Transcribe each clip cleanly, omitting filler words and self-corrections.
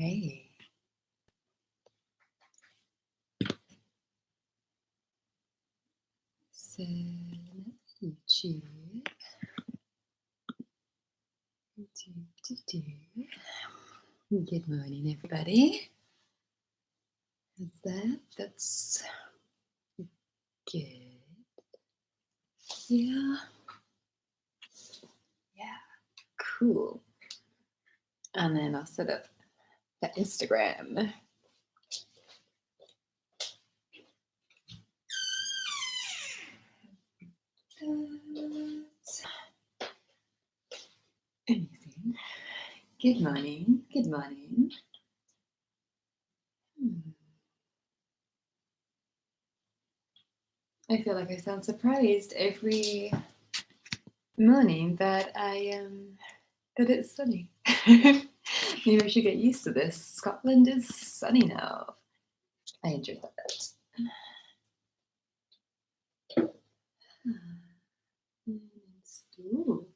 Okay. So YouTube. Good morning, everybody. How's that? That's good. Yeah. Cool. And then I'll set up the Instagram. Amazing. Good morning. Good morning. I feel like I sound surprised every morning that that it's sunny. Maybe I should get used to this. Scotland is sunny now. I enjoy that. Ooh.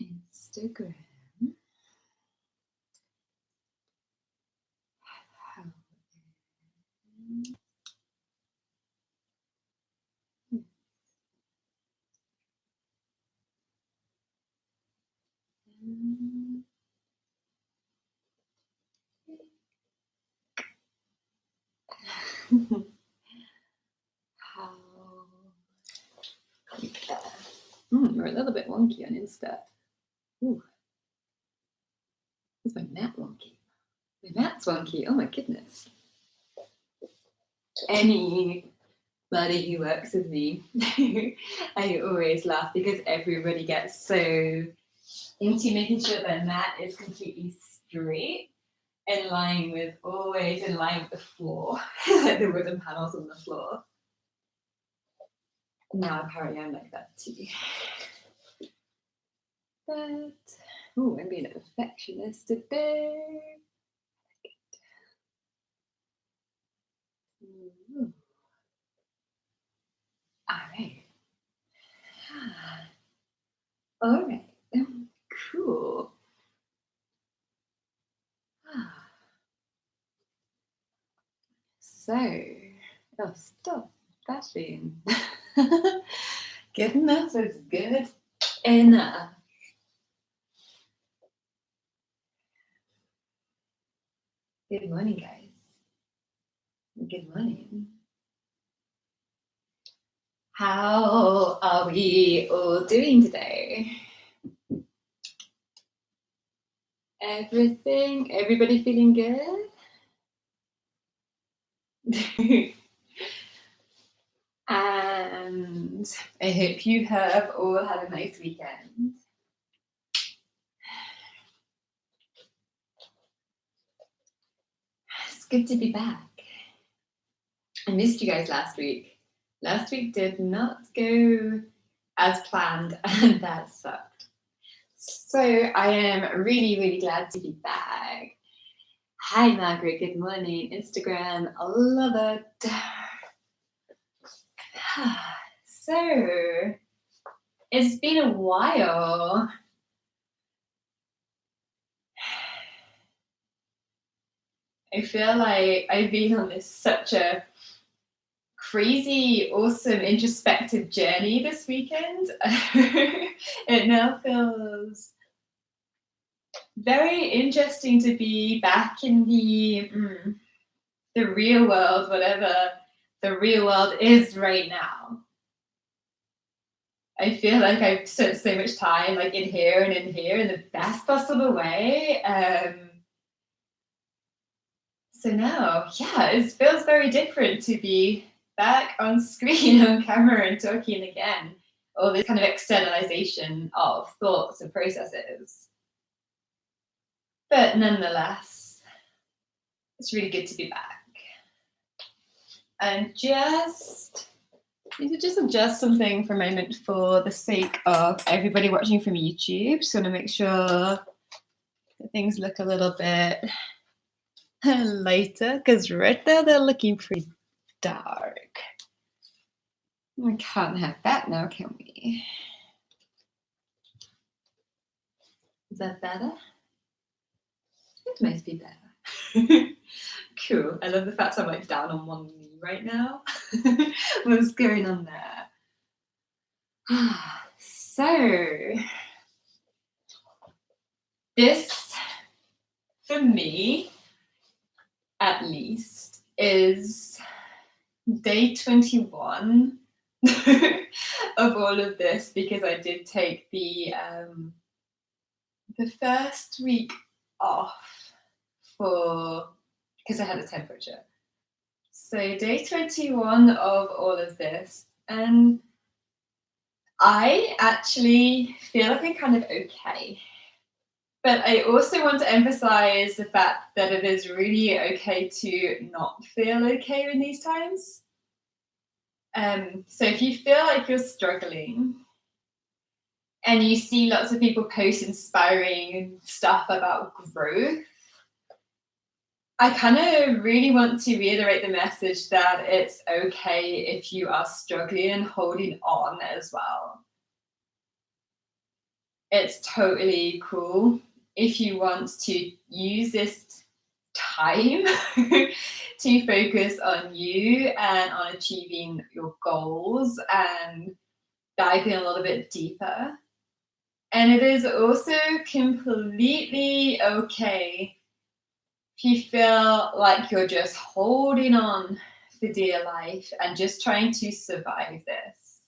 Instagram. How? We're a little bit wonky on Insta. Ooh. Is my mat wonky? My mat's wonky. Oh my goodness. Anybody who works with me, I always laugh because everybody gets so into making sure their mat is completely straight, always in line with the floor, like the wooden panels on the floor. Now apparently I'm like that too. But I'm being a perfectionist today. All right. Cool. So, stop bashing. Good enough is good enough. Good morning, guys. Good morning. How are we all doing today? Everybody feeling good? And I hope you have all had a nice weekend. It's good to be back. I missed you guys last week. Last week did not go as planned, and that sucked. So I am really, really glad to be back. Hi, Margaret. Good morning. Instagram. I love it. So it's been a while. I feel like I've been on such a crazy, awesome, introspective journey this weekend. It now feels very interesting to be back in the real world, whatever the real world is right now. I feel like I've spent so much time like in here in the best possible way. So now, it feels very different to be back on screen, on camera, and talking again. All this kind of externalization of thoughts and processes. But nonetheless, it's really good to be back. And need to just adjust something for a moment for the sake of everybody watching from YouTube. So I'm going to make sure that things look a little bit lighter, because right there they're looking pretty dark. We can't have that now, can we? Is that better? It might be better. Cool. I love the fact I'm like down on one knee right now. What's going on there? So, this, for me, at least, is day 21 of all of this, because I did take the first week off because I had a temperature. So day 21 of all of this, and I actually feel like I'm kind of okay. But I also want to emphasize the fact that it is really okay to not feel okay in these times. So if you feel like you're struggling and you see lots of people post inspiring stuff about growth, I kind of really want to reiterate the message that it's okay if you are struggling and holding on as well. It's totally cool if you want to use this time to focus on you and on achieving your goals and diving a little bit deeper. And it is also completely okay if you feel like you're just holding on for dear life and just trying to survive this.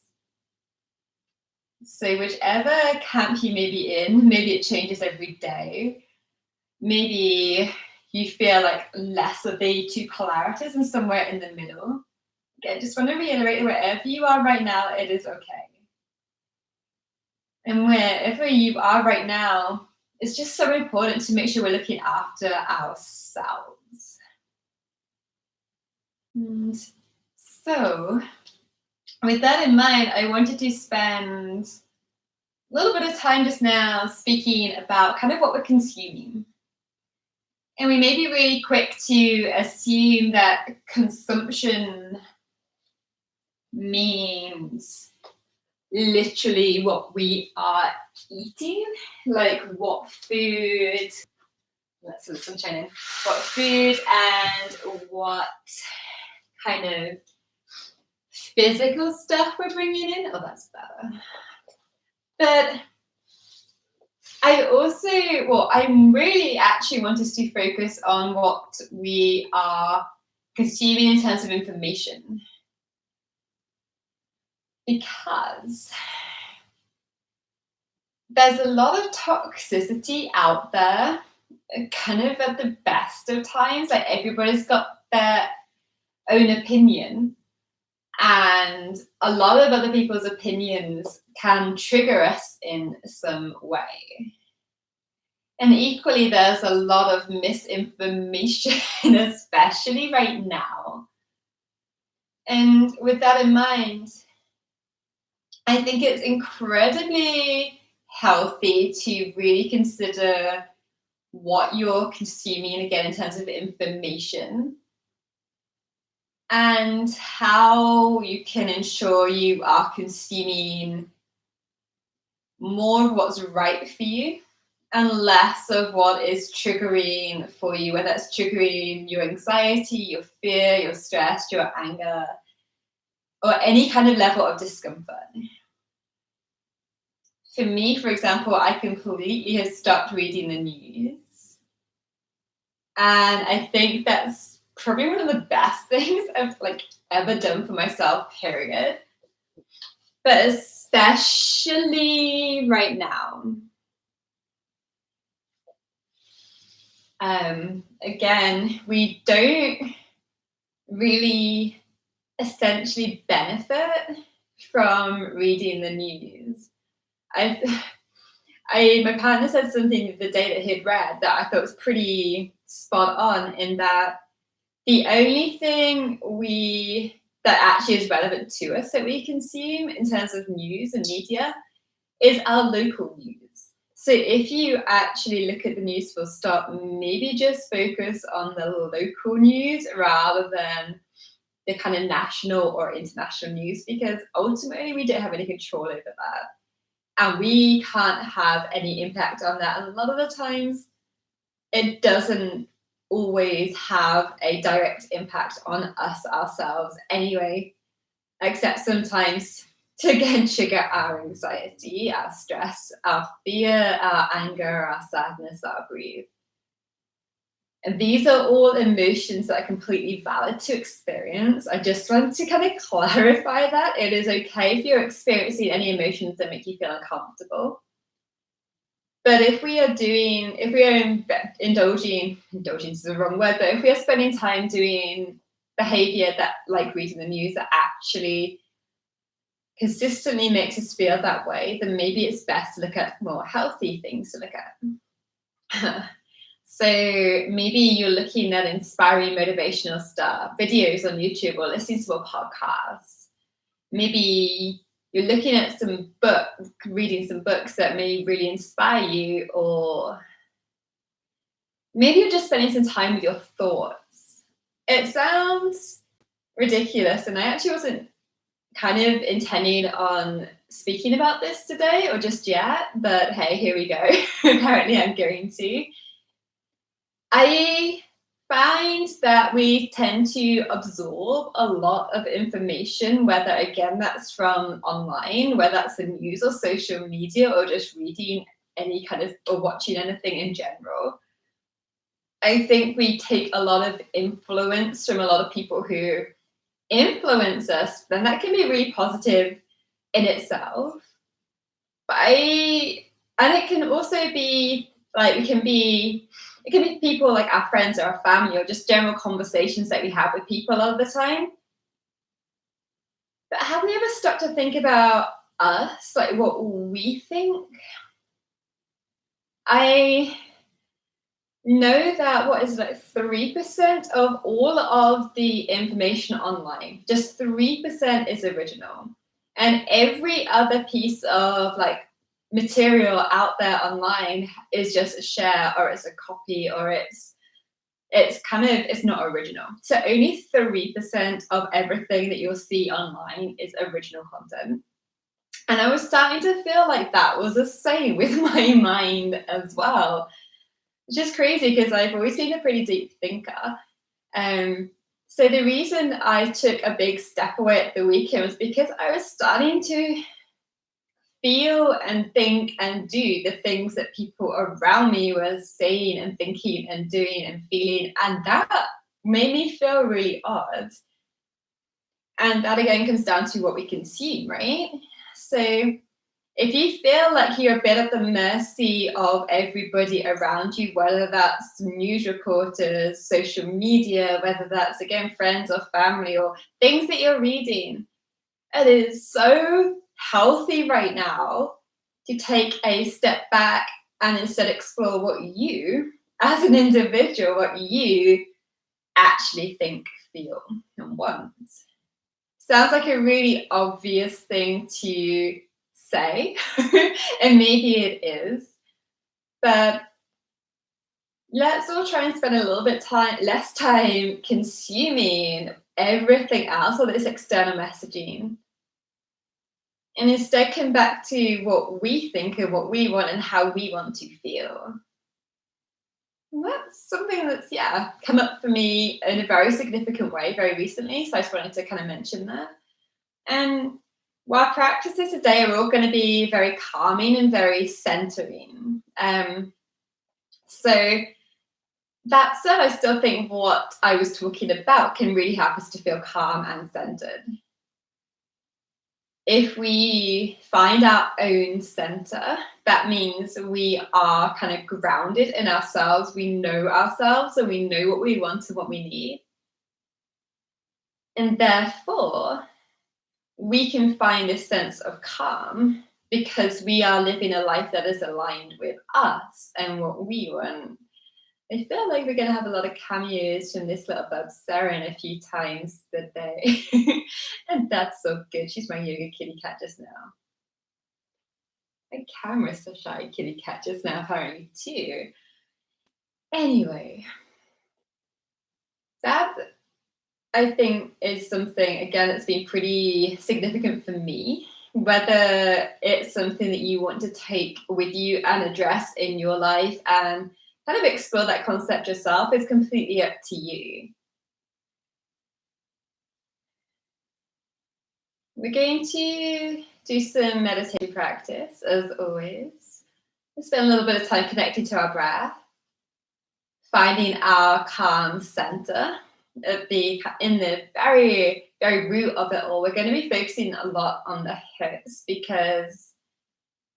So whichever camp you may be in, maybe it changes every day. Maybe you feel like less of the two polarities and somewhere in the middle. Again, just want to reiterate, wherever you are right now, it is okay. And wherever you are right now, it's just so important to make sure we're looking after ourselves. And so, with that in mind, I wanted to spend a little bit of time just now speaking about kind of what we're consuming. And we may be really quick to assume that consumption means literally what we are eating, like what food, let's see the sunshine in, what food and what kind of physical stuff we're bringing in. Oh, that's better. But I'm really actually want us to focus on what we are consuming in terms of information. Because there's a lot of toxicity out there, kind of at the best of times. Like everybody's got their own opinion, and a lot of other people's opinions can trigger us in some way. And equally, there's a lot of misinformation, especially right now. And with that in mind, I think it's incredibly healthy to really consider what you're consuming, again, in terms of information, and how you can ensure you are consuming more of what's right for you and less of what is triggering for you, whether it's triggering your anxiety, your fear, your stress, your anger, or any kind of level of discomfort. For me, for example, I completely have stopped reading the news. And I think that's probably one of the best things I've ever done for myself, period. But especially right now. Again, we don't really essentially benefit from reading the news. My partner said something the day that he'd read that I thought was pretty spot on, in that the only thing that actually is relevant to us that we consume in terms of news and media is our local news. So if you actually look at the news full stop, maybe just focus on the local news rather than the kind of national or international news, because ultimately we don't have any control over that. And we can't have any impact on that. And a lot of the times, it doesn't always have a direct impact on us ourselves anyway, except sometimes to again trigger our anxiety, our stress, our fear, our anger, our sadness, our grief. And these are all emotions that are completely valid to experience. I just want to kind of clarify that it is okay if you're experiencing any emotions that make you feel uncomfortable. But if we are indulging is the wrong word, but if we are spending time doing behavior that, like reading the news, that actually consistently makes us feel that way, then maybe it's best to look at more healthy things to look at. So maybe you're looking at inspiring motivational stuff, videos on YouTube, or listening to a podcast. Maybe you're looking at some reading some books that may really inspire you, or maybe you're just spending some time with your thoughts. It sounds ridiculous, and I actually wasn't kind of intending on speaking about this today or just yet, but hey, here we go. Apparently I'm going to. I find that we tend to absorb a lot of information, whether again that's from online, whether that's the news or social media, or just reading any kind of or watching anything in general. I think we take a lot of influence from a lot of people who influence us, then that can be really positive in itself. And it can also be like it can be people like our friends or our family, or just general conversations that we have with people all the time. But have we ever stopped to think about us, like what we think? I know that 3% of all of the information online, just 3% is original. And every other piece of like material out there online is just a share, or it's a copy, or it's not original. So only 3% of everything that you'll see online is original content. And I was starting to feel like that was the same with my mind as well. Which is crazy because I've always been a pretty deep thinker. So the reason I took a big step away at the weekend was because I was starting to feel and think and do the things that people around me were saying and thinking and doing and feeling. And that made me feel really odd. And that again comes down to what we consume, right? So if you feel like you're a bit at the mercy of everybody around you, whether that's news reporters, social media, whether that's, again, friends or family or things that you're reading, it is so healthy right now to take a step back and instead explore what you, as an individual, what you actually think, feel, and want. Sounds like a really obvious thing to say, and maybe it is, but let's all try and spend a little bit less time consuming everything else, all this external messaging, and instead come back to what we think and what we want and how we want to feel. And that's something that's come up for me in a very significant way very recently, so I just wanted to kind of mention that. And while practices today are all going to be very calming and very centering, so that said, I still think what I was talking about can really help us to feel calm and centered. If we find our own center, that means we are kind of grounded in ourselves. We know ourselves and we know what we want and what we need. And therefore, we can find a sense of calm because we are living a life that is aligned with us and what we want. I feel like we're going to have a lot of cameos from this little bub Saren a few times today. And that's so good. She's my yoga kitty cat just now. My camera's so shy kitty cat just now, apparently, too. Anyway, that I think is something, again, that's been pretty significant for me. Whether it's something that you want to take with you and address in your life and kind of explore that concept yourself. It's completely up to you. We're going to do some meditation practice, as always. We'll spend a little bit of time connecting to our breath, finding our calm center in the very, very root of it all. We're going to be focusing a lot on the hips because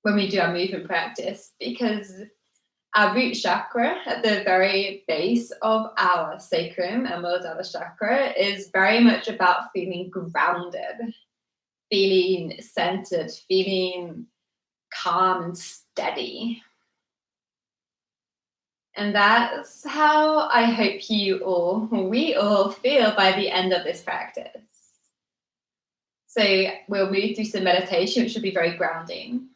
when we do our movement practice, because our root chakra at the very base of our sacrum and Muladhara chakra is very much about feeling grounded, feeling centered, feeling calm and steady. And that's how I hope we all feel by the end of this practice. So we'll move through some meditation, which will be very grounding.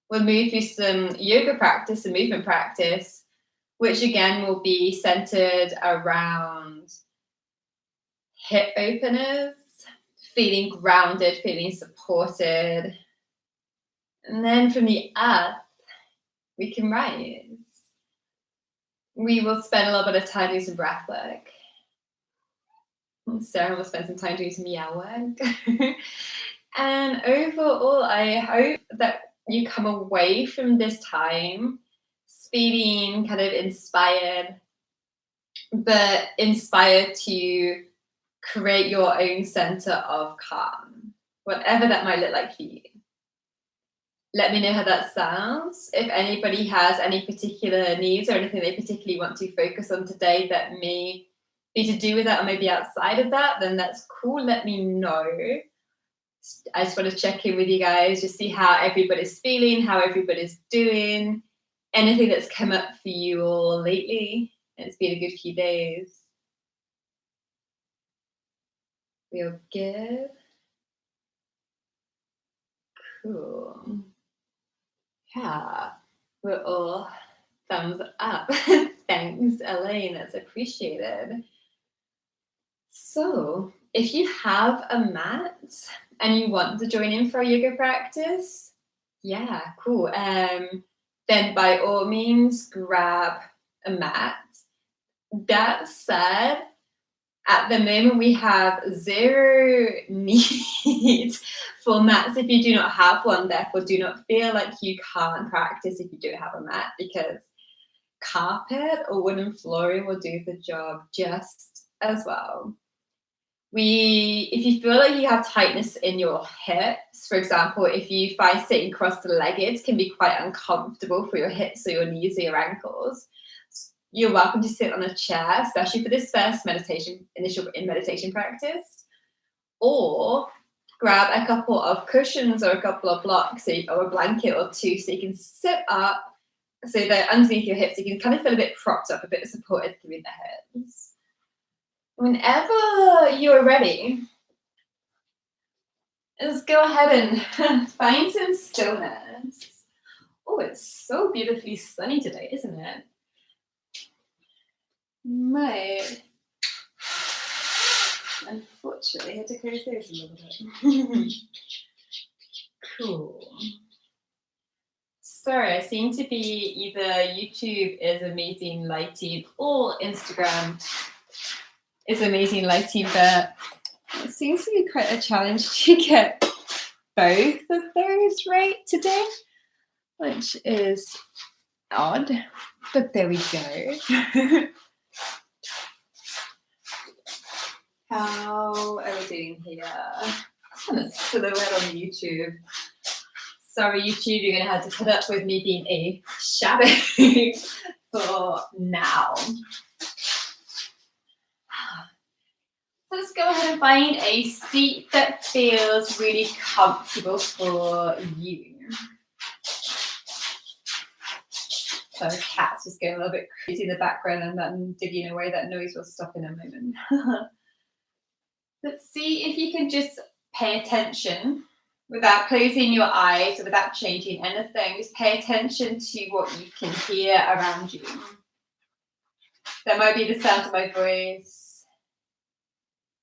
We'll move through some yoga practice and movement practice, which again will be centered around hip openers, feeling grounded, feeling supported. And then from the earth, we can rise. We will spend a little bit of time doing some breath work. Sarah will spend some time doing some meow work. And overall, I hope that you come away from this time feeling kind of inspired, but inspired to create your own center of calm, whatever that might look like for you. Let me know how that sounds. If anybody has any particular needs or anything they particularly want to focus on today that may be to do with that or maybe outside of that, then that's cool. Let me know. I just want to check in with you guys, just see how everybody's feeling, how everybody's doing, anything that's come up for you all lately. It's been a good few days. Real good. Cool. Yeah, we're all thumbs up. Thanks, Elaine. That's appreciated. So, if you have a mat and you want to join in for a yoga practice, yeah, cool. Then by all means, grab a mat. That said, at the moment, we have zero need for mats if you do not have one. Therefore, do not feel like you can't practice if you don't have a mat, because carpet or wooden flooring will do the job just as well. If you feel like you have tightness in your hips, for example, if you find sitting cross-legged can be quite uncomfortable for your hips or your knees or your ankles, you're welcome to sit on a chair, especially for this first initial meditation practice, or grab a couple of cushions or a couple of blocks or a blanket or two so you can sit up so that underneath your hips you can kind of feel a bit propped up, a bit supported through the hips. Whenever you're ready, let's go ahead and find some stillness. Oh, it's so beautifully sunny today, isn't it? Might unfortunately had to close those a little bit. Cool. Sorry, I seem to be either YouTube is amazing lighting or Instagram is amazing lighting, but it seems to be quite a challenge to get both of those right today, which is odd, but there we go. How are we doing here? And a silhouette on YouTube. Sorry, YouTube, you're going to have to put up with me being a shadow for now. Let's go ahead and find a seat that feels really comfortable for you. So cats just going a little bit crazy in the background and then digging away. That noise will stop in a moment. Let's see if you can just pay attention without closing your eyes or without changing anything. Just pay attention to what you can hear around you. That might be the sound of my voice.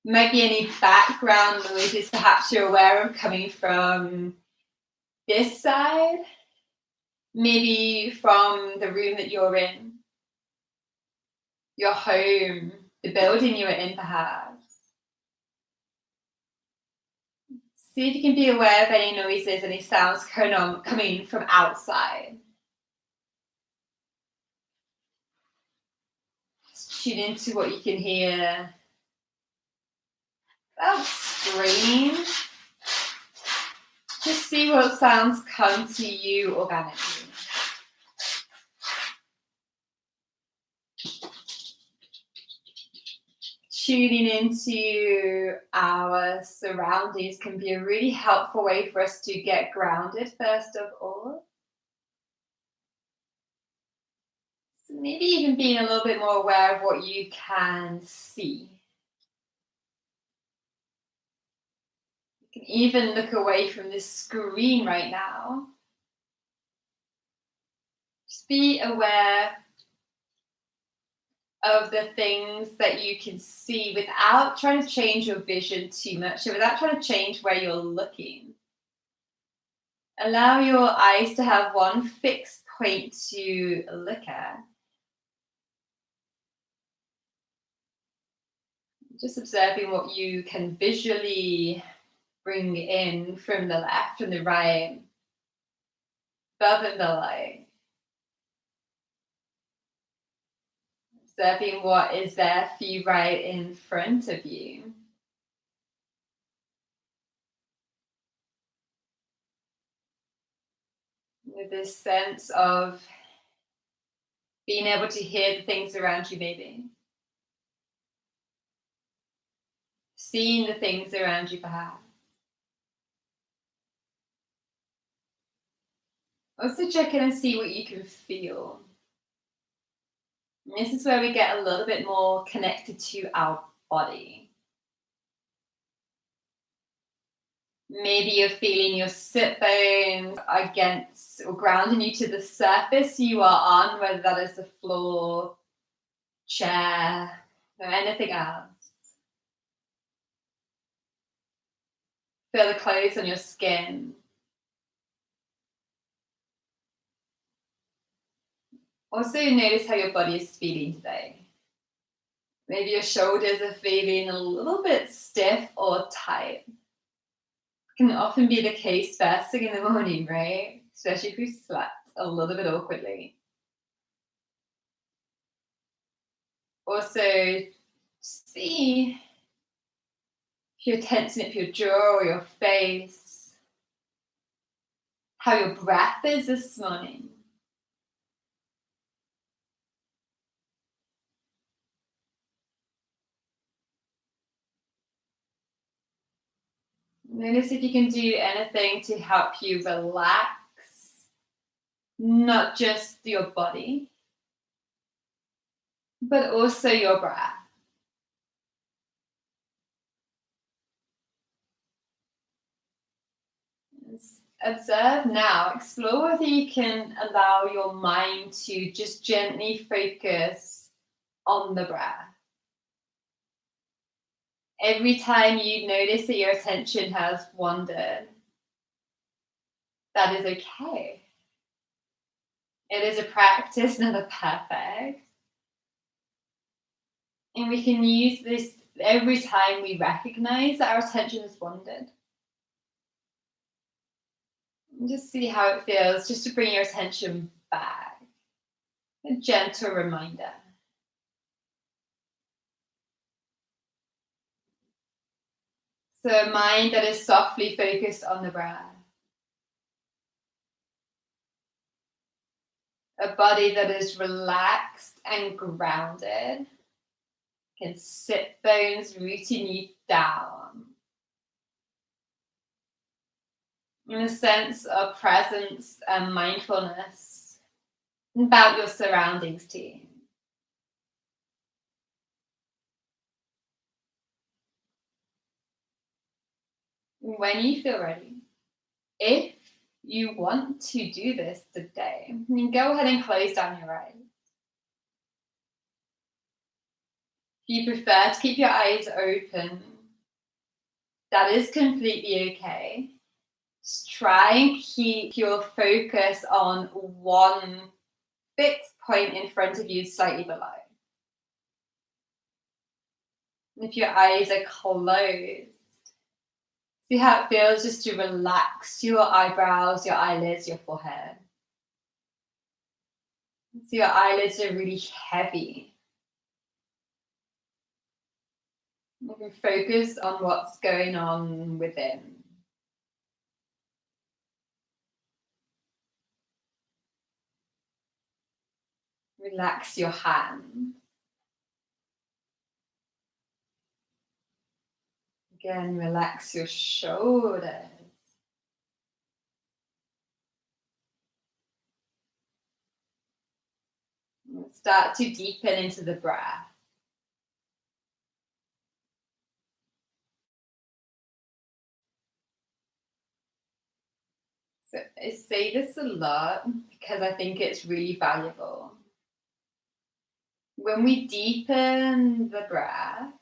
Might be any background noises perhaps you're aware of coming from this side, maybe from the room that you're in, your home, the building you were in perhaps. See if you can be aware of any noises, any sounds coming from outside. Just tune into what you can hear. Without screaming, just see what sounds come to you organically. Tuning into our surroundings can be a really helpful way for us to get grounded, first of all. So maybe even being a little bit more aware of what you can see. You can even look away from the screen right now. Just be aware of the things that you can see without trying to change your vision too much, so without trying to change where you're looking. Allow your eyes to have one fixed point to look at. Just observing what you can visually bring in from the left and the right, above and below. Observing what is there for you right in front of you. With this sense of being able to hear the things around you, maybe. Seeing the things around you, perhaps. Also check in and see what you can feel. And this is where we get a little bit more connected to our body. Maybe you're feeling your sit bones against or grounding you to the surface you are on, whether that is the floor, chair, or anything else. Feel the clothes on your skin. Also notice how your body is feeling today. Maybe your shoulders are feeling a little bit stiff or tight. Can often be the case first thing in the morning, right? Especially if we slept a little bit awkwardly. Also, see if you're tensing up your jaw or your face, how your breath is this morning. Notice if you can do anything to help you relax, not just your body, but also your breath. Observe now, explore whether you can allow your mind to just gently focus on the breath. Every time you notice that your attention has wandered, that is okay. It is a practice, not a perfect. And we can use this every time we recognize that our attention has wandered. And just see how it feels, just to bring your attention back. A gentle reminder. So a mind that is softly focused on the breath. A body that is relaxed and grounded. Can sit bones rooting you down. And a sense of presence and mindfulness about your surroundings too. When you feel ready, if you want to do this today, then go ahead and close down your eyes. If you prefer to keep your eyes open, that is completely okay. Just try and keep your focus on one fixed point in front of you, slightly below. If your eyes are closed, see how it feels just to relax your eyebrows, your eyelids, your forehead. So your eyelids are really heavy. You can focus on what's going on within. Relax your hands. Again, relax your shoulders. And start to deepen into the breath. So I say this a lot because I think it's really valuable. When we deepen the breath,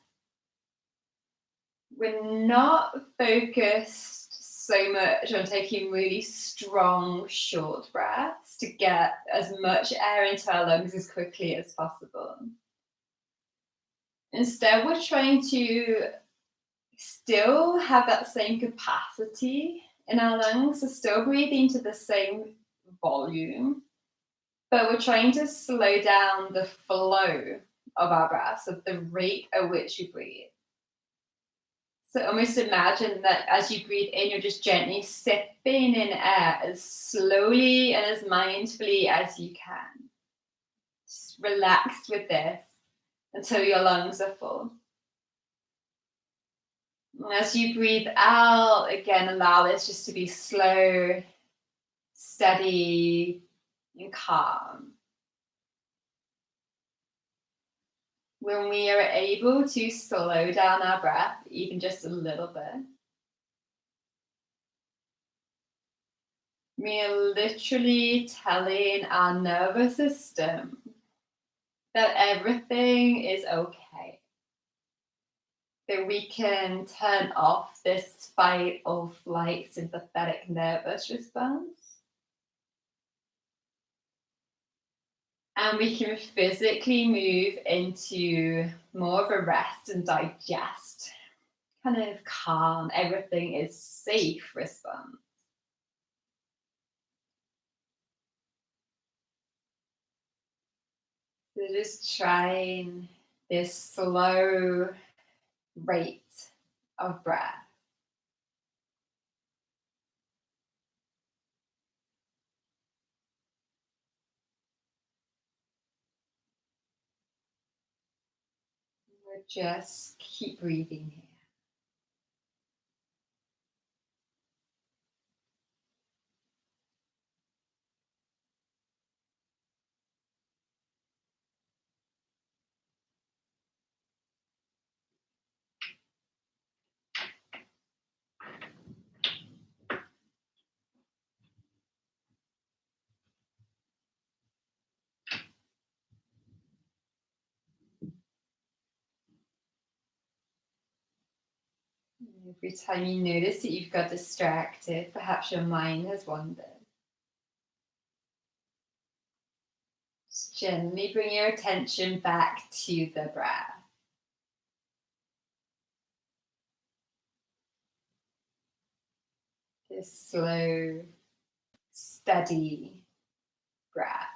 we're not focused so much on taking really strong, short breaths to get as much air into our lungs as quickly as possible. Instead, we're trying to still have that same capacity in our lungs, so still breathing to the same volume, but we're trying to slow down the flow of our breath, so the rate at which you breathe. So almost imagine that as you breathe in, you're just gently sipping in air as slowly and as mindfully as you can. Just relaxed with this until your lungs are full. And as you breathe out, again, allow this just to be slow, steady, and calm. When we are able to slow down our breath, even just a little bit, we are literally telling our nervous system that everything is okay. That we can turn off this fight or flight sympathetic nervous response. And we can physically move into more of a rest and digest, kind of calm, everything is safe response. So just trying this slow rate of breath. We'll just keep breathing here. Every time you notice that you've got distracted, perhaps your mind has wandered, just gently bring your attention back to the breath. This slow, steady breath.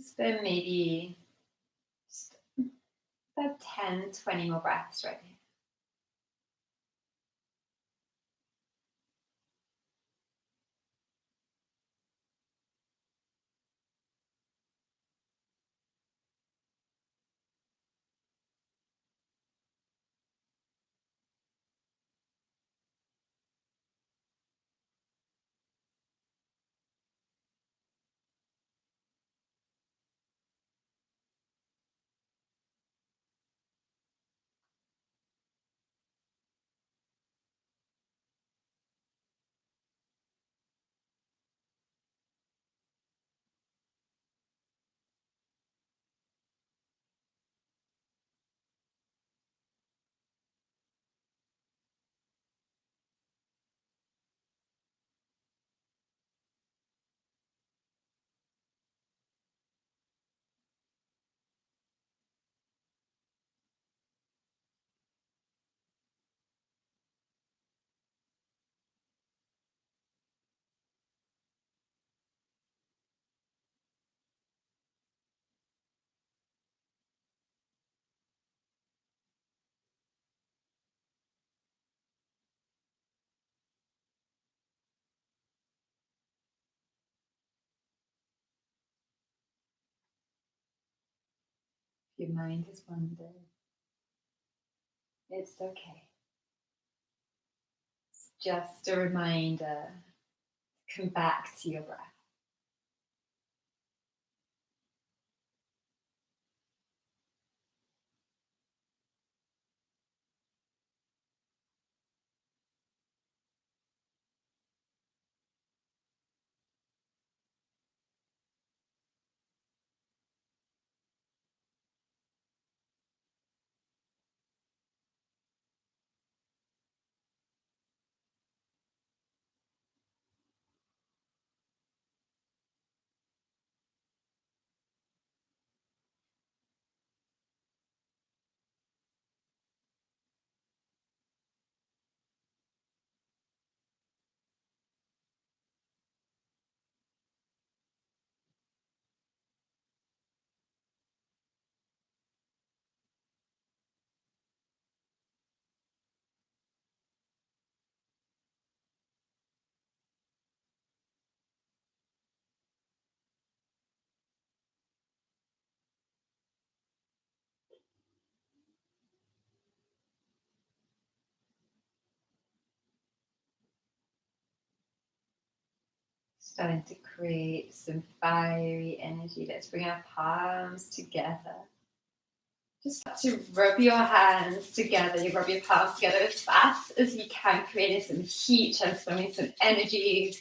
Spend maybe just about 10, 20 more breaths right here. your mind has wandered, it's okay. It's just a reminder to come back to your breath. Starting to create some fiery energy. Let's bring our palms together. Just to rub your hands together. You rub your palms together as fast as you can, creating some heat, transforming some energy.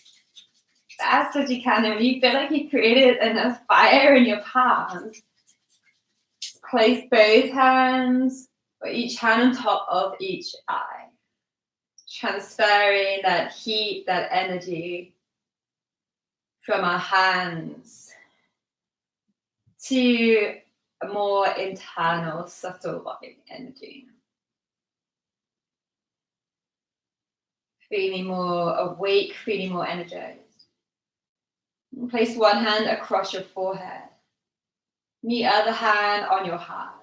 Fast as you can. And when you feel like you created enough fire in your palms, place both hands, or each hand on top of each eye. Transferring that heat, that energy from our hands to a more internal, subtle body energy. Feeling more awake, feeling more energized. And place one hand across your forehead. The other hand on your heart.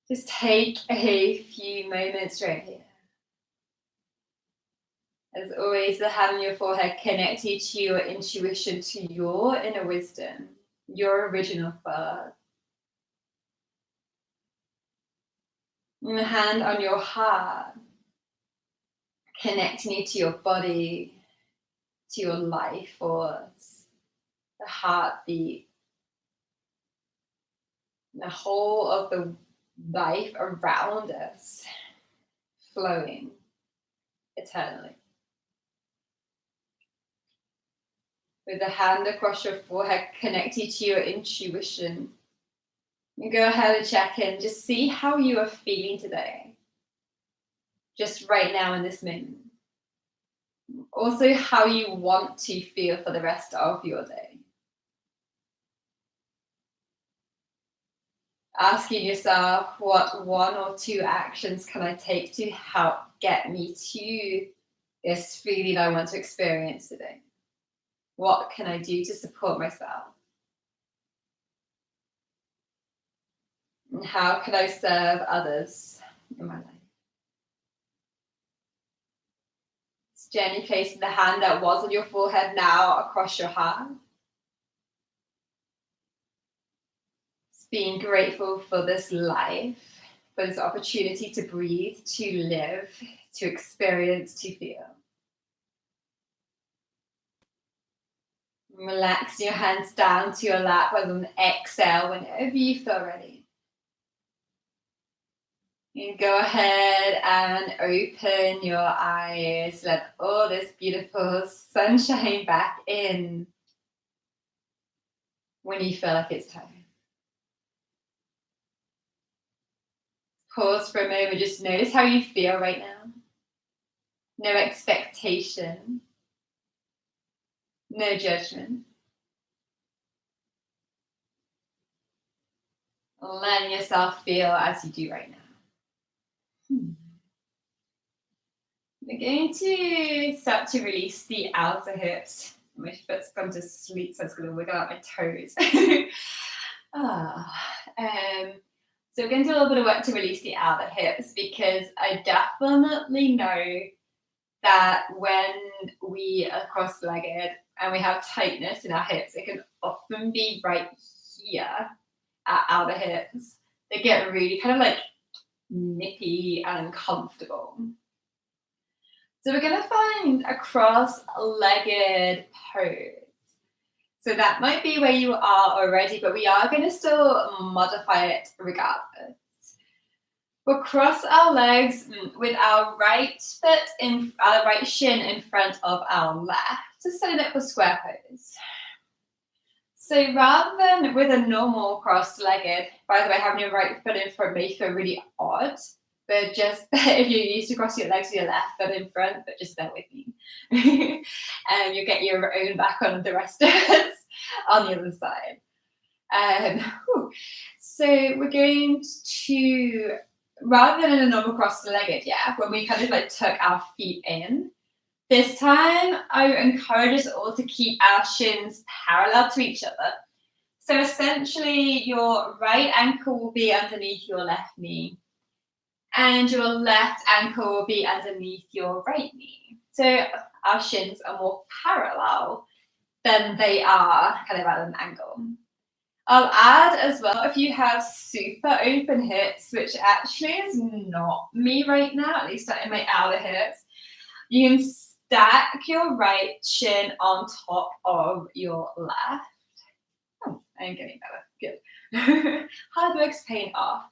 Just take a few moments right here. As always, the hand on your forehead connects you to your intuition, to your inner wisdom, your original thought. And the hand on your heart, connecting you to your body, to your life force, the heartbeat, the whole of the life around us, flowing eternally. With the hand across your forehead, connect you to your intuition. You go ahead and check in. Just see how you are feeling today. Just right now in this moment. Also, how you want to feel for the rest of your day. Asking yourself, what one or two actions can I take to help get me to this feeling I want to experience today? What can I do to support myself? And how can I serve others in my life? Just gently placing the hand that was on your forehead now across your heart. Just being grateful for this life, for this opportunity to breathe, to live, to experience, to feel. Relax your hands down to your lap and then exhale whenever you feel ready. You go ahead and open your eyes. Let all this beautiful sunshine back in when you feel like it's time. Pause for a moment. Just notice how you feel right now. No expectation. No judgment. Letting yourself feel as you do right now. We're going to start to release the outer hips. My foot's gone to sleep, so it's going to wiggle out my toes. So we're going to do a little bit of work to release the outer hips, because I definitely know that when we are cross-legged and we have tightness in our hips, it can often be right here, our outer hips, they get really kind of like nippy and uncomfortable. So we're going to find a cross-legged pose. So that might be where you are already, but we are going to still modify it regardless. We'll cross our legs with our right shin in front of our left, to set it up for square pose. So rather than with a normal cross-legged, by the way, having your right foot in front may feel really odd, but just if you're used to crossing your legs with your left foot in front, but just bear with me. And you'll get your own back on the rest of us on the other side. So we're going to, rather than in a normal cross-legged, when we kind of like tuck our feet in, this time I encourage us all to keep our shins parallel to each other. So essentially your right ankle will be underneath your left knee and your left ankle will be underneath your right knee. So our shins are more parallel than they are kind of at an angle. I'll add as well, if you have super open hips, which actually is not me right now, at least not in my outer hips, you can stack your right shin on top of your left. Oh, I'm getting better. Good. Hard work's paying off.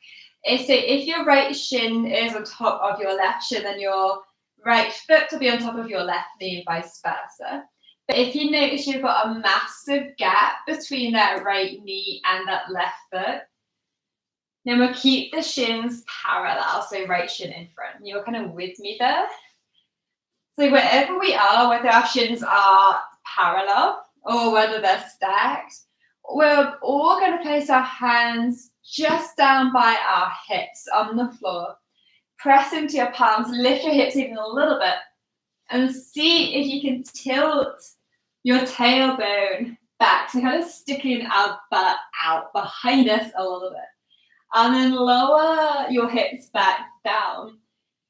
So if your right shin is on top of your left shin, then your right foot will be on top of your left knee and vice versa. But if you notice you've got a massive gap between that right knee and that left foot, then we'll keep the shins parallel, so right shin in front. You're kind of with me there? So wherever we are, whether our shins are parallel or whether they're stacked, we're all going to place our hands just down by our hips on the floor. Press into your palms, lift your hips even a little bit, and see if you can tilt your tailbone back. So kind of sticking our butt out behind us a little bit. And then lower your hips back down.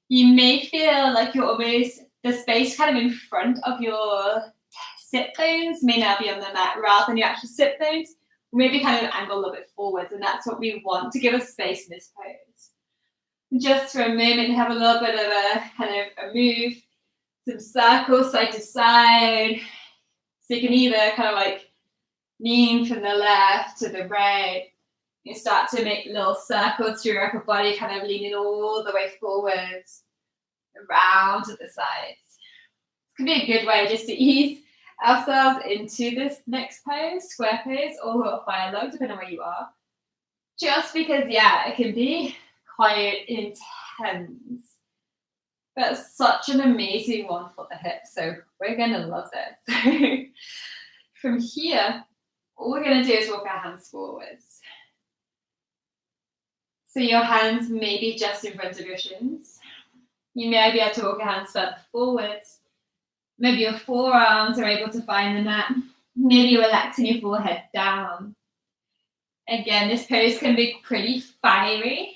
You may feel like you're almost, the space kind of in front of your sit bones may now be on the mat rather than your actual sit bones. Maybe kind of angle a little bit forwards, and that's what we want to give us space in this pose. Just for a moment, have a little bit of a kind of a move, some circles side to side. So you can either kind of like lean from the left to the right. You start to make little circles through your upper body, kind of leaning all the way forwards, around to the sides. It could be a good way just to ease ourselves into this next pose, square pose, or fire log, depending on where you are. Just because, it can be quite intense. But it's such an amazing one for the hips, so we're going to love this. From here, all we're going to do is walk our hands forwards. So your hands may be just in front of your shins. You may be able to walk your hands further forwards. Maybe your forearms are able to find the mat. Maybe you're relaxing your forehead down. Again, this pose can be pretty fiery.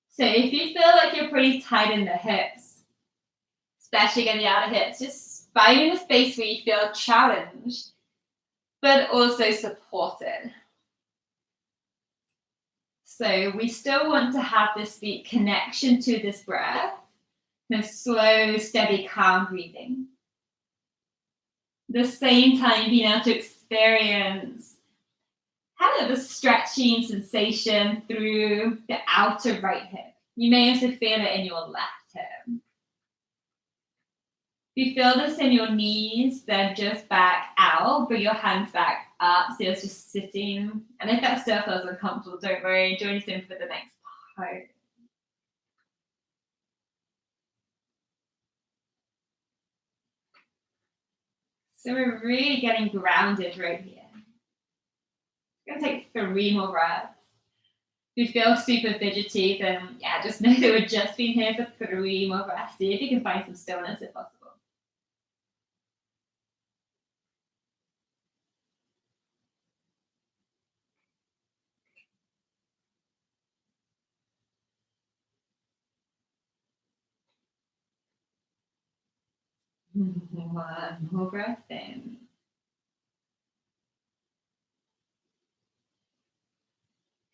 So if you feel like you're pretty tight in the hips, especially in the outer hips, just finding a space where you feel challenged, but also supported. So we still want to have this deep connection to this breath, kind of slow, steady, calm breathing. At the same time, being able to experience kind of the stretching sensation through the outer right hip. You may also feel it in your left hip. If you feel this in your knees, then just back out, bring your hands back up, so it's just sitting. And if that still feels uncomfortable, don't worry, join us in for the next pose. So we're really getting grounded right here. We're going to take 3 more breaths. If you feel super fidgety, then just know that we're just being here for 3 more breaths. See if you can find some stillness if possible. One more breath in.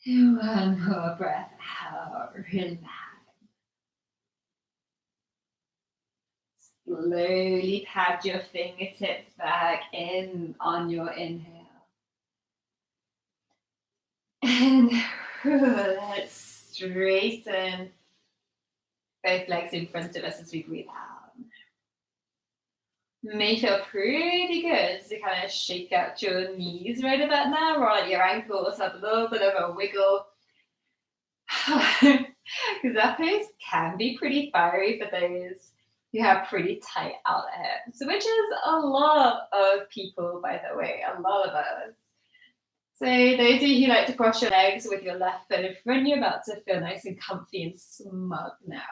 One more breath out, relax. Slowly pad your fingertips back in on your inhale. And let's straighten both legs in front of us as we breathe out. May feel pretty good to kind of shake out your knees right about now, roll your ankles, have a little bit of a wiggle. Because that pose can be pretty fiery for those who have pretty tight out hips, which is a lot of people, by the way, a lot of us. So those of you who like to cross your legs with your left foot in front, you're about to feel nice and comfy and smug now,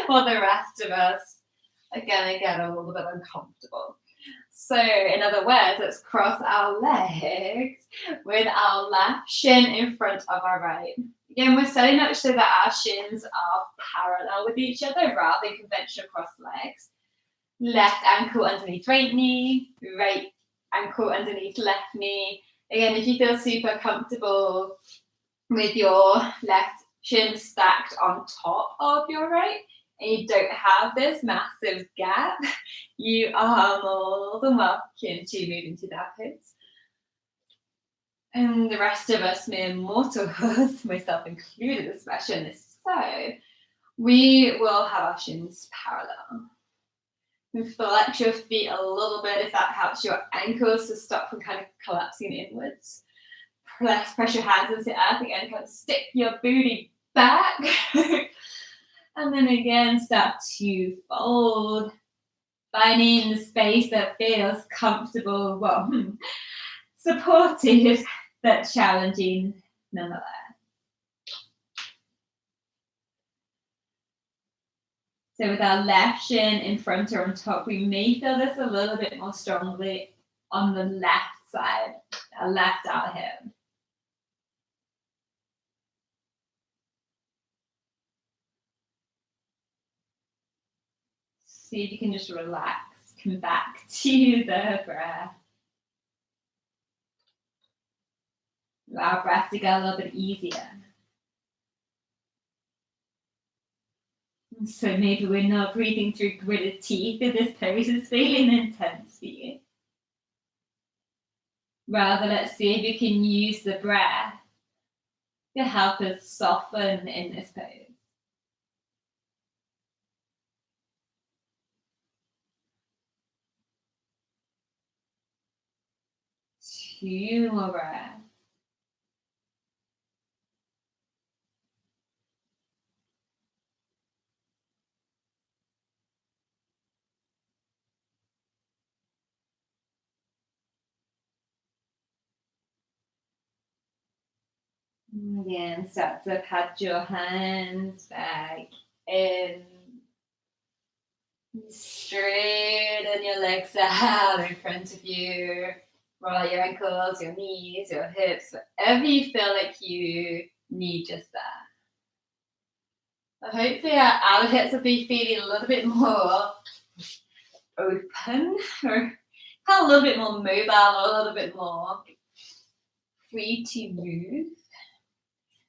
while the rest of us are gonna get a little bit uncomfortable. So in other words, let's cross our legs with our left shin in front of our right. Again, we're setting up so that our shins are parallel with each other rather than conventional cross legs. Left ankle underneath right knee, right ankle underneath left knee. Again, if you feel super comfortable with your left shin stacked on top of your right, and you don't have this massive gap, you are more than welcome to move into that pose. And the rest of us mere mortals, myself included especially on this side, we will have our shins parallel. And flex your feet a little bit if that helps your ankles to stop from kind of collapsing inwards. Press your hands into the earth again, kind of stick your booty back. And then again, start to fold, finding the space that feels comfortable, well, supportive, but challenging nonetheless. So with our left shin in front or on top, we may feel this a little bit more strongly on the left side, our left out hip. See if you can just relax, come back to the breath. Allow our breath to get a little bit easier. So maybe we're not breathing through gritted teeth if this pose is feeling intense for you. Rather, let's see if you can use the breath to help us soften in this pose. 2 more breaths. Again, start to pat your hands back in. Straighten your legs out in front of you. Roll your ankles, your knees, your hips, whatever you feel like you need just that. Hopefully our outer hips will be feeling a little bit more open, or a little bit more mobile, a little bit more free to move.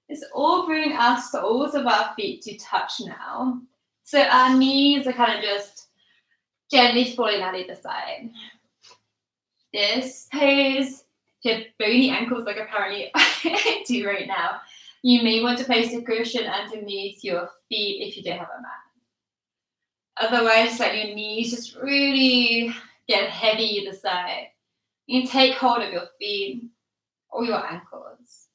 Let's all bring our soles of our feet to touch now. So our knees are kind of just gently falling out either side. This pose, if you have bony ankles like apparently I do right now, you may want to place a cushion underneath your feet if you don't have a mat. Otherwise, let your knees just really get heavy either side. You can take hold of your feet or your ankles.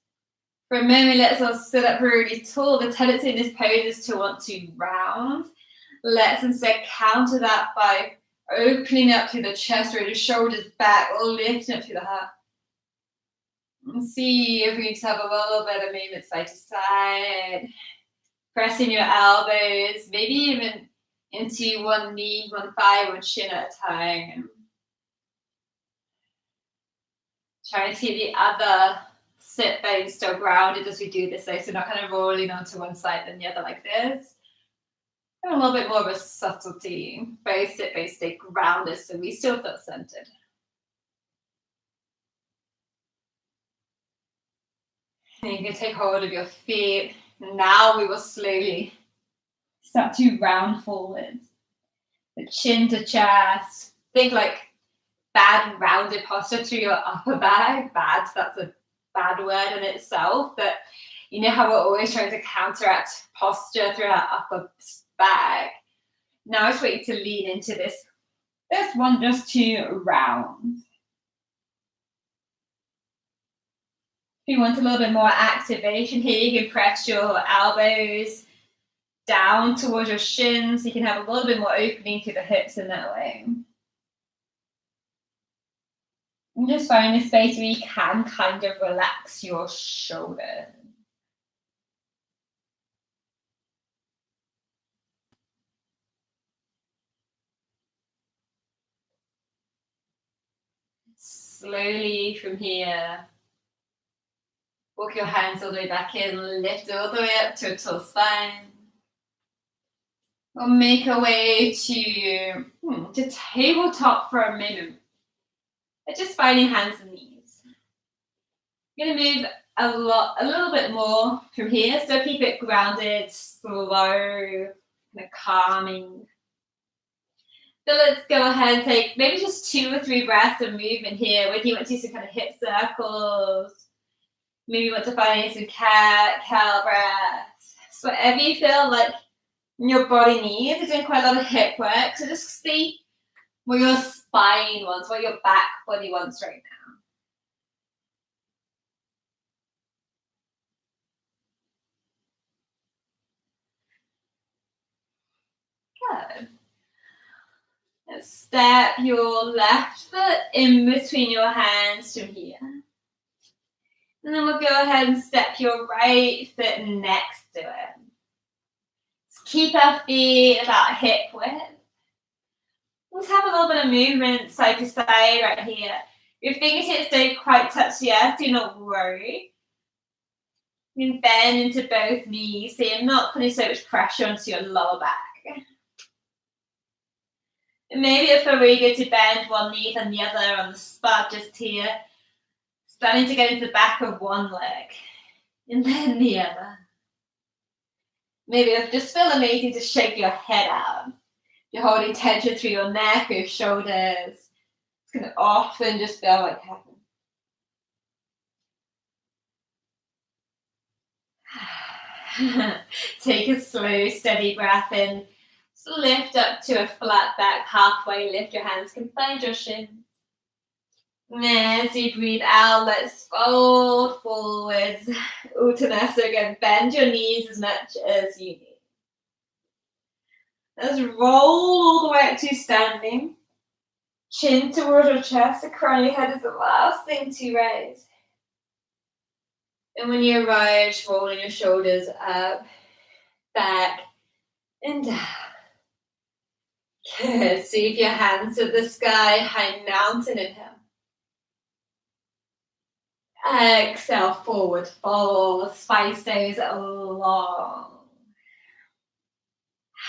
For a moment, let's all sit up really tall. The tendency in this pose is to want to round. Let's instead counter that by opening up through the chest, or the shoulders back, or lifting up through the heart. And see if we can have a little bit of movement side to side. Pressing your elbows, maybe even into one knee, one thigh, one shin at a time. Try to keep the other sit bones still grounded as we do this, so not kind of rolling onto one side then the other like this. And a little bit more of a subtlety. Both sit bones stay grounded so we still feel centered. And you can take hold of your feet. Now we will slowly start to round forwards. The chin to chest. Think like bad rounded posture through your upper back. Bad, that's a bad word in itself. But you know how we're always trying to counteract posture through our upper back. Now I just want you to lean into this one just to round. If you want a little bit more activation here, you can press your elbows down towards your shins. You can have a little bit more opening to the hips in that way. And just find a space where you can kind of relax your shoulders. Slowly from here, walk your hands all the way back in, lift all the way up to a tall spine. We'll make our way to tabletop for a moment. Just finding hands and knees. You're going to move a little bit more from here. So keep it grounded, slow, kind of calming. So let's go ahead and take maybe just 2 or 3 breaths of movement here. Whether you want to do some kind of hip circles, maybe you want to find some cow breaths. So whatever you feel like your body needs. You're doing quite a lot of hip work. So just see what your spine wants, what your back body wants right now. Good. Let's step your left foot in between your hands from here. And then we'll go ahead and step your right foot next to it. Just keep our feet about hip width. Let's have a little bit of movement side to side right here. Your fingertips don't quite touch yet, do not worry. You can bend into both knees, so you're not putting so much pressure onto your lower back. And maybe it feels really good to bend one knee and the other on the spot just here. Starting to get into the back of one leg. And then the other. Maybe it just feels amazing to shake your head out. You're holding tension through your neck or your shoulders. It's going to often just feel like heaven. Take a slow, steady breath in. So lift up to a flat back, halfway. Lift your hands, can find your shins. And as you breathe out, let's fold forwards. Uttanasana again. Bend your knees as much as you need. Let's roll all the way up to standing. Chin towards your chest. The crown of your head is the last thing to raise. And when you rise, rolling your shoulders up, back, and down. Good. Sweep your hands to the sky, high mountain inhale. Exhale, forward fold. Spine stays long.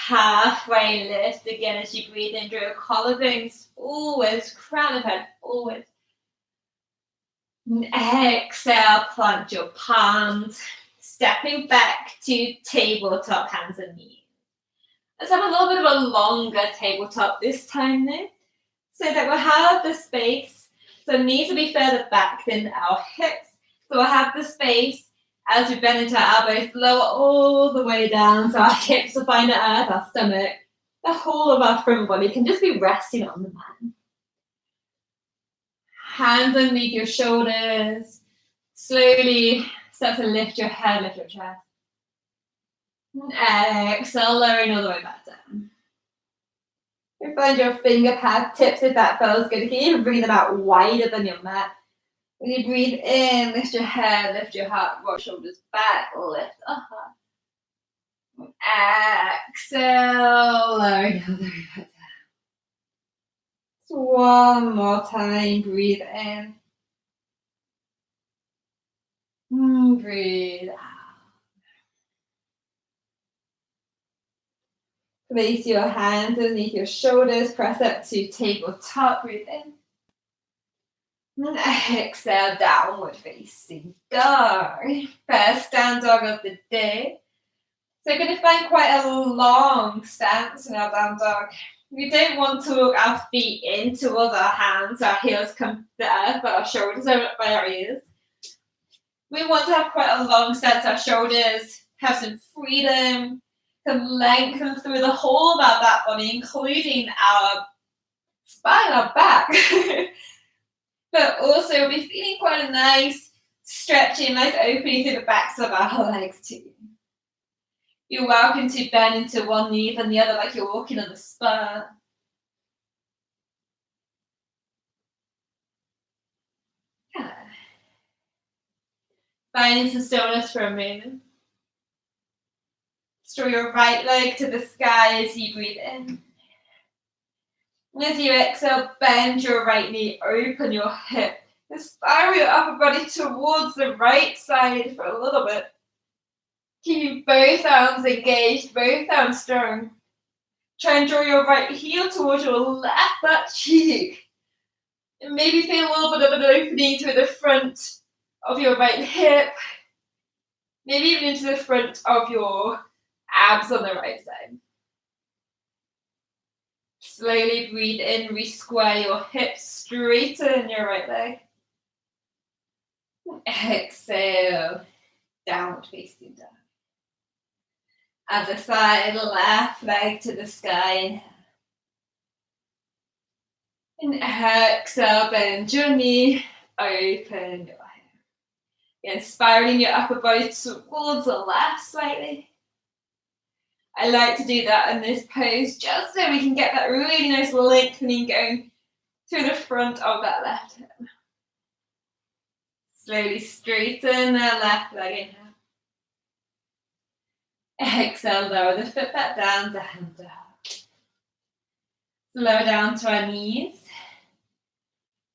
Halfway lift again as you breathe in, draw collarbones forwards, crown of head forwards. And exhale, plant your palms, stepping back to tabletop, hands and knees. Let's have a little bit of a longer tabletop this time though, so that we'll have the space. So knees will be further back than our hips. So we'll have the space as we bend into our elbows, lower all the way down. So our hips will find the earth, our stomach, the whole of our front body can just be resting on the mat. Hands underneath your shoulders. Slowly start to lift your head, lift your chest. And exhale, lowering all the way back down. You find your finger pad tips if that feels good. You can even bring them out wider than your mat. When you breathe in, lift your head, lift your heart, roll shoulders back, lift up. Exhale, lowering all the way back down. One more time, breathe in. Breathe out. Place your hands underneath your shoulders, press up to tabletop, breathe in. And exhale, downward facing dog. First down dog of the day. So you're going to find quite a long stance in our down dog. We don't want to look our feet in towards our hands, our heels come to earth, but our shoulders are up by our ears. We want to have quite a long stance, our shoulders have some freedom, can lengthen through the whole of our back body, including our spine, our back. But also we'll be feeling quite a nice stretching, nice opening through the backs of our legs too. You're welcome to bend into one knee and the other like you're walking on the spur. Yeah. Finding some stillness for a moment. Draw your right leg to the sky as you breathe in. And as you exhale, bend your right knee, open your hip. And spiral your upper body towards the right side for a little bit. Keeping both arms engaged, both arms strong. Try and draw your right heel towards your left butt cheek. And maybe feel a little bit of an opening through the front of your right hip. Maybe even into the front of your abs on the right side. Slowly breathe in, re-square your hips, straighten your right leg. Exhale, downward facing dog. Other side, left leg to the sky. And exhale, bend your knee, open your hip. Again, spiraling your upper body towards the left slightly. I like to do that in this pose just so we can get that really nice lengthening going through the front of that left hip. Slowly straighten the left leg, inhale. Exhale, lower the foot back down, down dog. Lower down to our knees.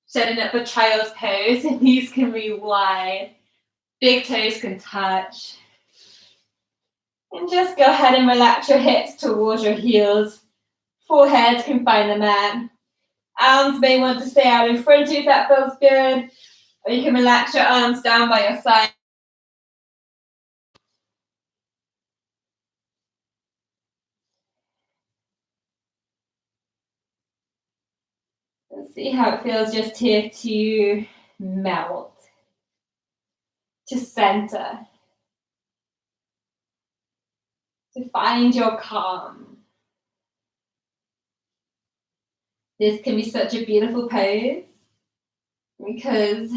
Setting up a child's pose, and knees can be wide. Big toes can touch. And just go ahead and relax your hips towards your heels. Forehead can find the mat. Arms may want to stay out in front of you if that feels good. Or you can relax your arms down by your side. And see how it feels just here to melt. To center. To find your calm. This can be such a beautiful pose because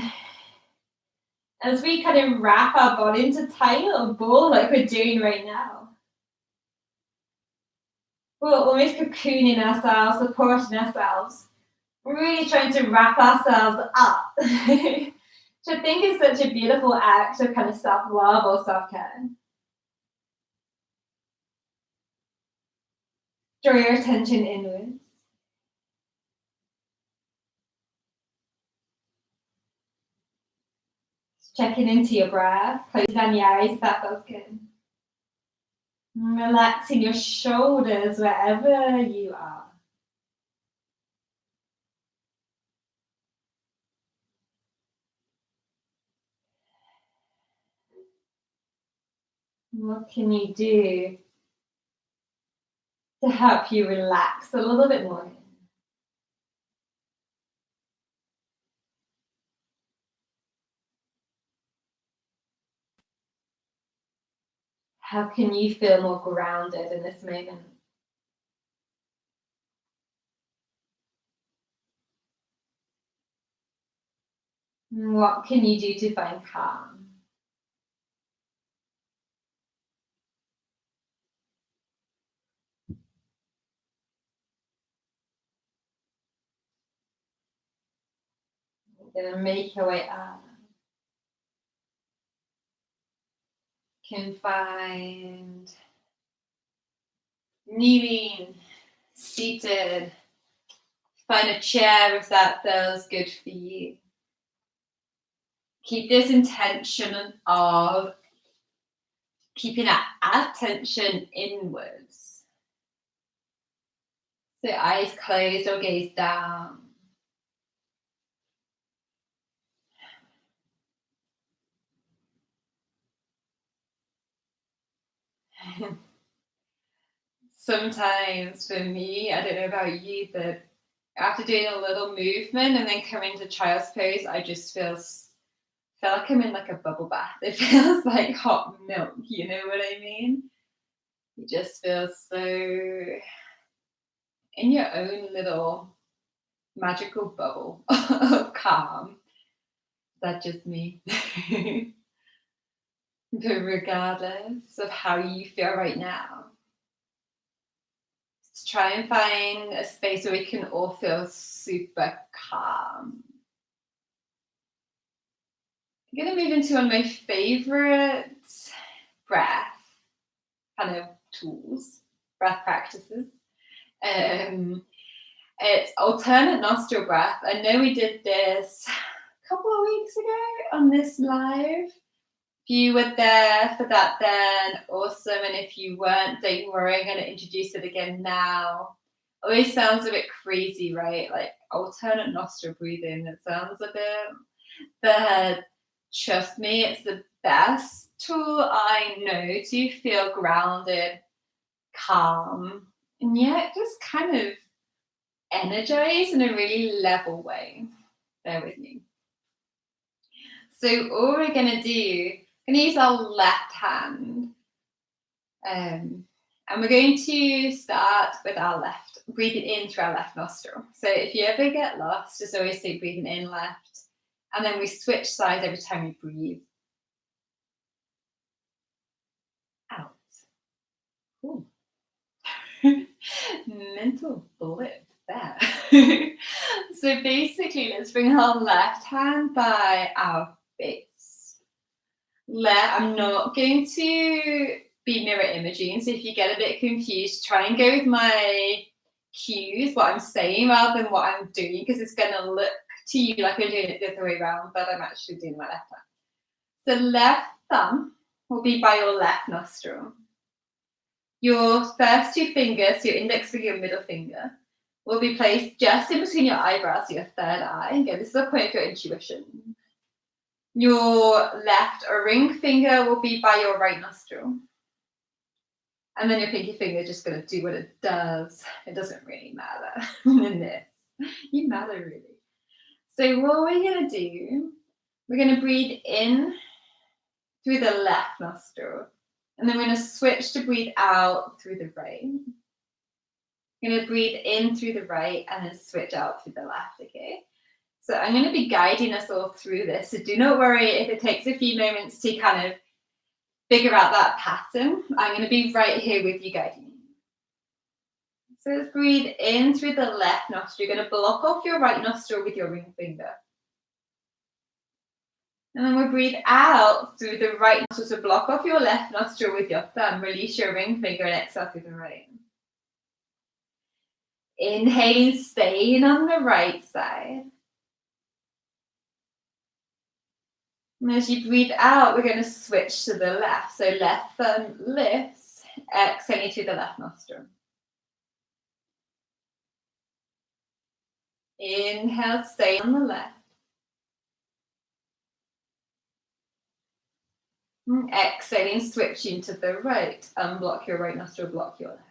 as we kind of wrap our body into a tiny little ball like we're doing right now, we're always cocooning ourselves, supporting ourselves. We're really trying to wrap ourselves up, which I think is such a beautiful act of kind of self-love or self-care. Draw your attention inwards. Checking into your breath, closing down your eyes if that feels good. Relaxing your shoulders wherever you are. What can you do to help you relax a little bit more? How can you feel more grounded in this moment? What can you do to find calm? You're going to make your way up. Can find kneeling, seated. Find a chair if that feels good for you. Keep this intention of keeping our attention inwards. So eyes closed or gaze down. Sometimes for me, I don't know about you, but after doing a little movement and then coming to child's pose, I just feel like I'm in like a bubble bath. It feels like hot milk, you know what I mean? You just feel so in your own little magical bubble of calm. That's just me. But regardless of how you feel right now, let's try and find a space where we can all feel super calm. I'm going to move into one of my favorite breath kind of tools, breath practices. It's alternate nostril breath. I know we did this a couple of weeks ago on this live. If you were there for that, then awesome. And if you weren't, don't worry, I'm going to introduce it again now. Always sounds a bit crazy, right? Like alternate nostril breathing. It sounds a bit, but trust me, it's the best tool I know to feel grounded, calm, and yet just kind of energized in a really level way. Bear with me. So all we're going to do, we're going to use our left hand. And we're going to start with our left, breathing in through our left nostril. So if you ever get lost, just always say breathing in left. And then we switch sides every time we breathe. Out. Ooh. Mental blip there. So basically, let's bring our left hand by our face. I'm not going to be mirror imaging, so if you get a bit confused, try and go with my cues, what I'm saying, rather than what I'm doing, because it's going to look to you like I'm doing it the other way around, but I'm actually doing my left hand. So left thumb will be by your left nostril. Your first two fingers, your index finger, your middle finger, will be placed just in between your eyebrows, your third eye. Again, this is the point of your intuition. Your left ring finger will be by your right nostril. And then your pinky finger is just going to do what it does. It doesn't really matter in this. You matter really. So what we're going to do, we're going to breathe in through the left nostril. And then we're going to switch to breathe out through the right. We're going to breathe in through the right and then switch out through the left, okay? So I'm going to be guiding us all through this. So do not worry if it takes a few moments to kind of figure out that pattern. I'm going to be right here with you guiding you. So let's breathe in through the left nostril. You're going to block off your right nostril with your ring finger. And then we'll breathe out through the right nostril. So block off your left nostril with your thumb. Release your ring finger and exhale through the right. Inhaling, staying on the right side. And as you breathe out, we're going to switch to the left. So left thumb lifts, exhaling through the left nostril. Inhale, stay on the left. And exhaling, switching to the right. Unblock your right nostril, block your left.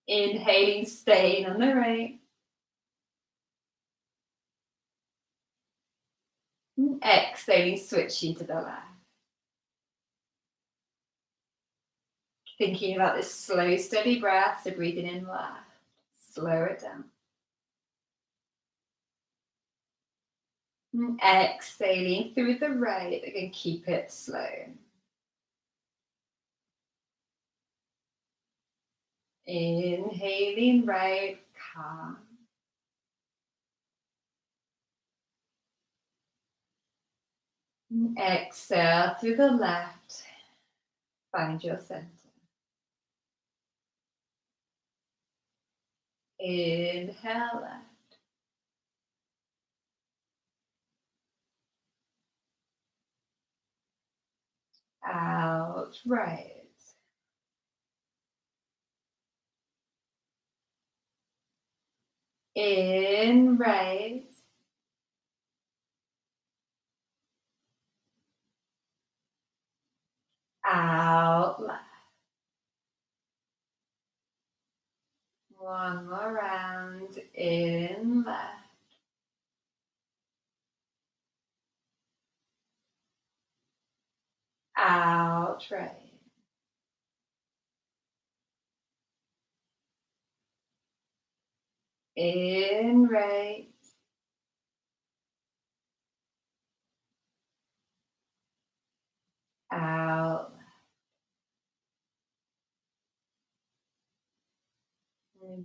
Inhaling, staying on the right. And exhaling, switching to the left. Thinking about this slow, steady breath, so breathing in left. Slow it down. And exhaling through the right. Again, keep it slow. Inhaling right, calm. And exhale through the left. Find your center. Inhale left. Out right. In right. One more round. In left. Out right. In right. Out.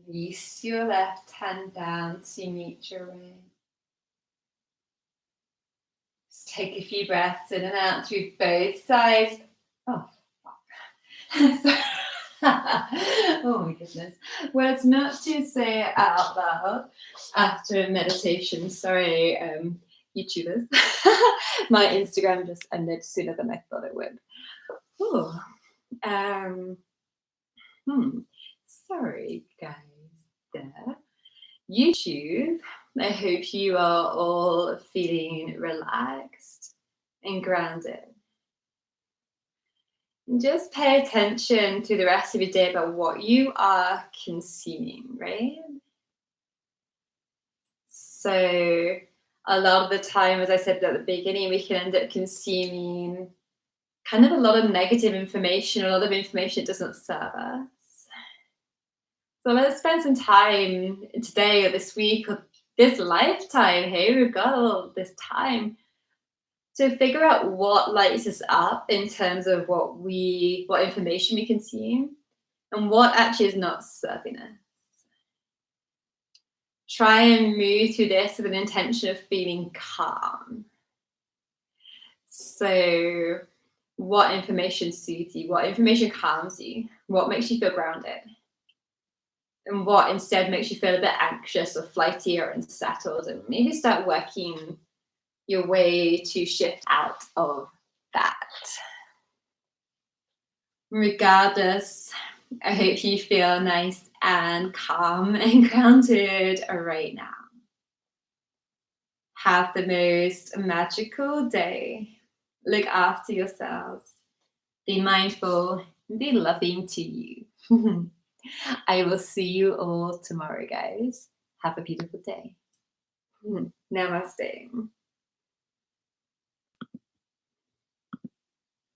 Release your left hand down to meet your right. Just take a few breaths in and out through both sides. Oh, fuck. Oh my goodness. Words not to say out loud after meditation. Sorry, YouTubers. My Instagram just ended sooner than I thought it would. Oh, sorry, guys. There. YouTube, I hope you are all feeling relaxed and grounded. And just pay attention to the rest of your day about what you are consuming, right? So a lot of the time, as I said at the beginning, we can end up consuming kind of a lot of negative information, a lot of information that doesn't serve us. So let's spend some time today or this week or this lifetime. Hey, we've got all this time to figure out what lights us up in terms of what information we consume and what actually is not serving us. Try and move through this with an intention of feeling calm. So, what information soothes you? What information calms you? What makes you feel grounded? And what instead makes you feel a bit anxious or flighty or unsettled? And maybe start working your way to shift out of that. Regardless, I hope you feel nice and calm and grounded right now. Have the most magical day. Look after yourselves. Be mindful and be loving to you. I will see you all tomorrow, guys. Have a beautiful day. Namaste.